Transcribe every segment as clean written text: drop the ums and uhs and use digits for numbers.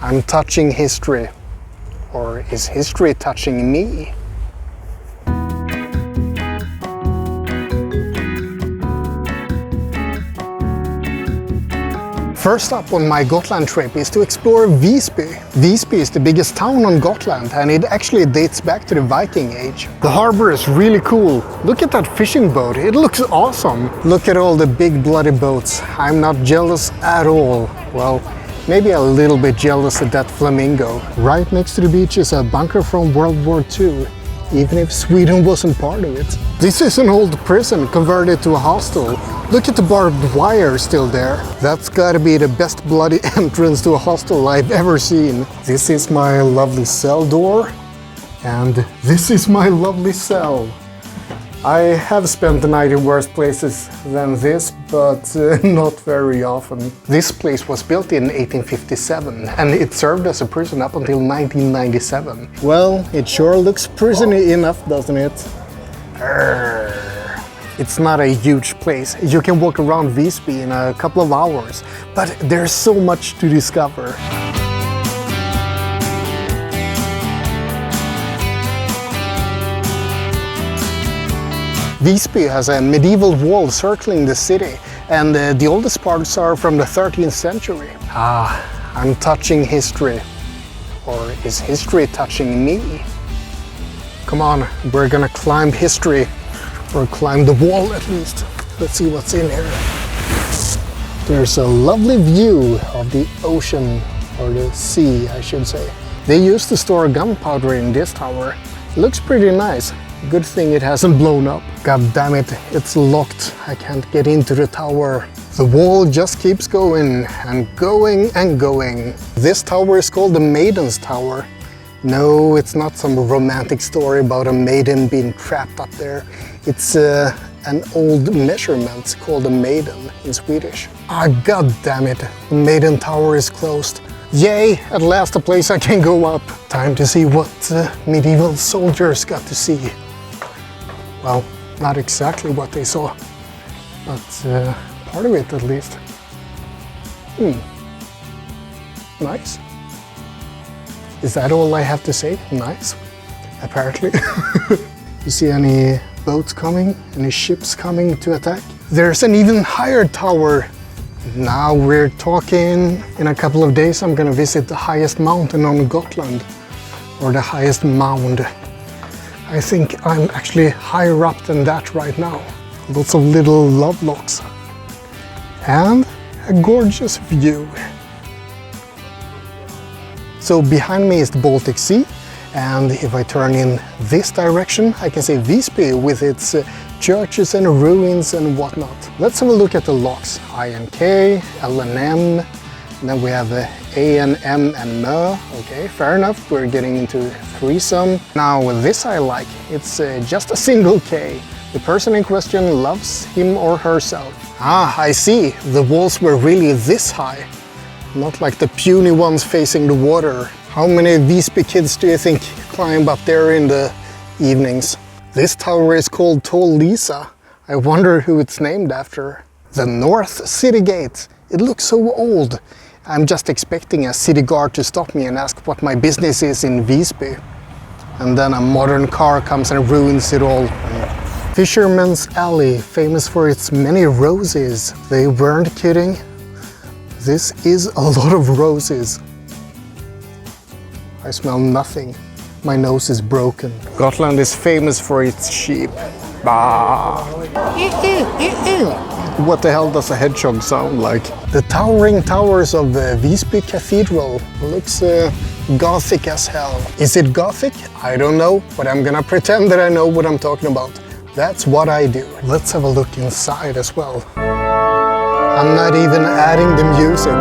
I'm touching history. Or is history touching me? First up on my Gotland trip is to explore Visby. Visby is the biggest town on Gotland and it actually dates back to the Viking Age. The harbor is really cool. Look at that fishing boat, it looks awesome. Look at all the big bloody boats. I'm not jealous at all. Well, maybe a little bit jealous of that flamingo. Right next to the beach is a bunker from World War II, even if Sweden wasn't part of it. This is an old prison converted to a hostel. Look at the barbed wire still there. That's gotta be the best bloody entrance to a hostel I've ever seen. This is my lovely cell door, and this is my lovely cell. I have spent the night in worse places than this, but not very often. This place was built in 1857 and it served as a prison up until 1997. Well, it sure looks prisony enough, doesn't it? It's not a huge place. You can walk around Visby in a couple of hours, but there's so much to discover. Visby has a medieval wall circling the city, and the oldest parts are from the 13th century. I'm touching history. Or is history touching me? Come on, we're gonna climb history. Or climb the wall at least. Let's see what's in here. There's a lovely view of the ocean, or the sea I should say. They used to store gunpowder in this tower. It looks pretty nice. Good thing it hasn't blown up. God damn it, it's locked. I can't get into the tower. The wall just keeps going and going and going. This tower is called the Maiden's Tower. No, it's not some romantic story about a maiden being trapped up there. It's an old measurement called a maiden in Swedish. God damn it, the Maiden Tower is closed. Yay, at last a place I can go up. Time to see what medieval soldiers got to see. Well, not exactly what they saw, but part of it at least. Nice. Is that all I have to say? Nice. Apparently. You see any boats coming? Any ships coming to attack? There's an even higher tower. Now we're talking. In a couple of days I'm gonna visit the highest mountain on Gotland. Or the highest mound. I think I'm actually higher up than that right now. Lots of little love locks. And a gorgeous view. So behind me is the Baltic Sea, and if I turn in this direction I can see Visby with its churches and ruins and whatnot. Let's have a look at the locks. I and K, L and M, and then we have A and M and M. Okay, fair enough, we're getting into threesome. Now this I like, it's just a single K. The person in question loves him or herself. I see, the walls were really this high. Not like the puny ones facing the water. How many Visby kids do you think climb up there in the evenings? This tower is called Tall Lisa. I wonder who it's named after. The North City Gate. It looks so old. I'm just expecting a city guard to stop me and ask what my business is in Visby. And then a modern car comes and ruins it all. Fisherman's Alley, famous for its many roses. They weren't kidding. This is a lot of roses. I smell nothing. My nose is broken. Gotland is famous for its sheep. Bah. What the hell does a hedgehog sound like? The towering towers of Visby Cathedral looks gothic as hell. Is it gothic? I don't know, but I'm gonna pretend that I know what I'm talking about. That's what I do. Let's have a look inside as well. I'm not even adding the music.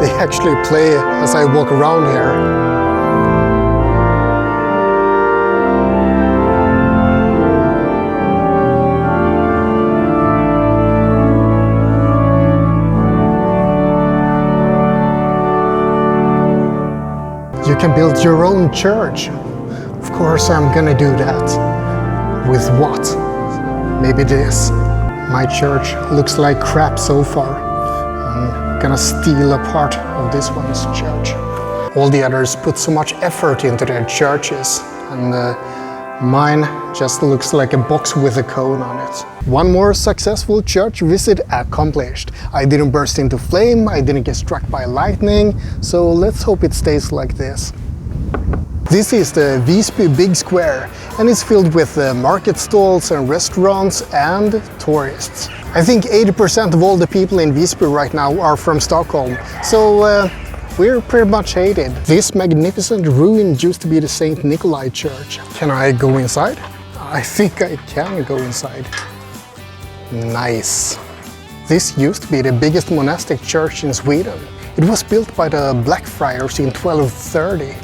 They actually play as I walk around here. You can build your own church. Of course I'm gonna do that. With what? Maybe this. My church looks like crap so far. I'm gonna steal a part of this one's church. All the others put so much effort into their churches, and mine just looks like a box with a cone on it. One more successful church visit accomplished. I didn't burst into flame, I didn't get struck by lightning, so let's hope it stays like this. This is the Visby Big Square, and it's filled with market stalls and restaurants and tourists. I think 80% of all the people in Visby right now are from Stockholm, so we're pretty much hated. This magnificent ruin used to be the St. Nikolai Church. Can I go inside? I think I can go inside. Nice. This used to be the biggest monastic church in Sweden. It was built by the Blackfriars in 1230.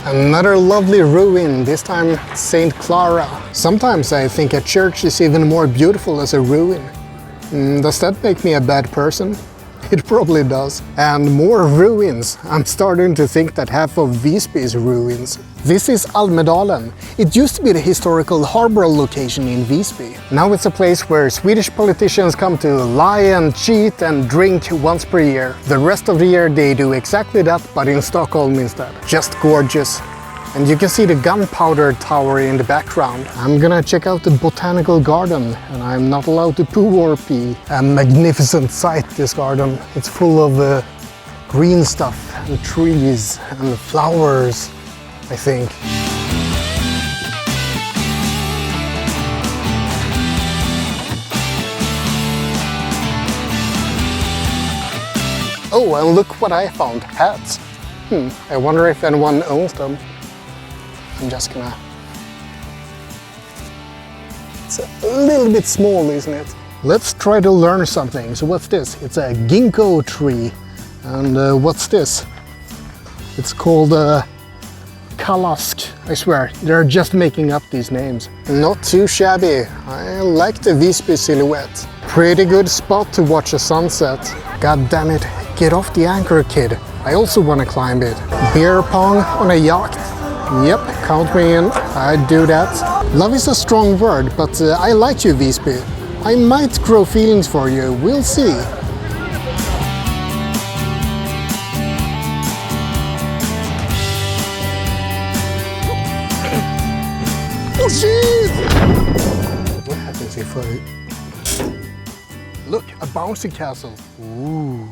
Another lovely ruin, this time St. Clara. Sometimes I think a church is even more beautiful as a ruin. Does that make me a bad person? It probably does. And more ruins. I'm starting to think that half of Visby is ruins. This is Almedalen. It used to be the historical harbor location in Visby. Now it's a place where Swedish politicians come to lie and cheat and drink once per year. The rest of the year they do exactly that, but in Stockholm instead. Just gorgeous. And you can see the gunpowder tower in the background. I'm gonna check out the botanical garden, and I'm not allowed to poo or pee. A magnificent sight, this garden. It's full of green stuff and trees and flowers, I think. Oh, and look what I found, hats. I wonder if anyone owns them. I'm just gonna... It's a little bit small, isn't it? Let's try to learn something. So what's this? It's a ginkgo tree. And what's this? It's called Kalask. I swear, they're just making up these names. Not too shabby. I like the Visby silhouette. Pretty good spot to watch a sunset. God damn it, get off the anchor, kid. I also want to climb it. Beer pong on a yacht. Yep, count me in. I'd do that. Love is a strong word, but I like you, Visby. I might grow feelings for you. We'll see. Oh shit! What happens if I... Look, a bouncy castle. Ooh.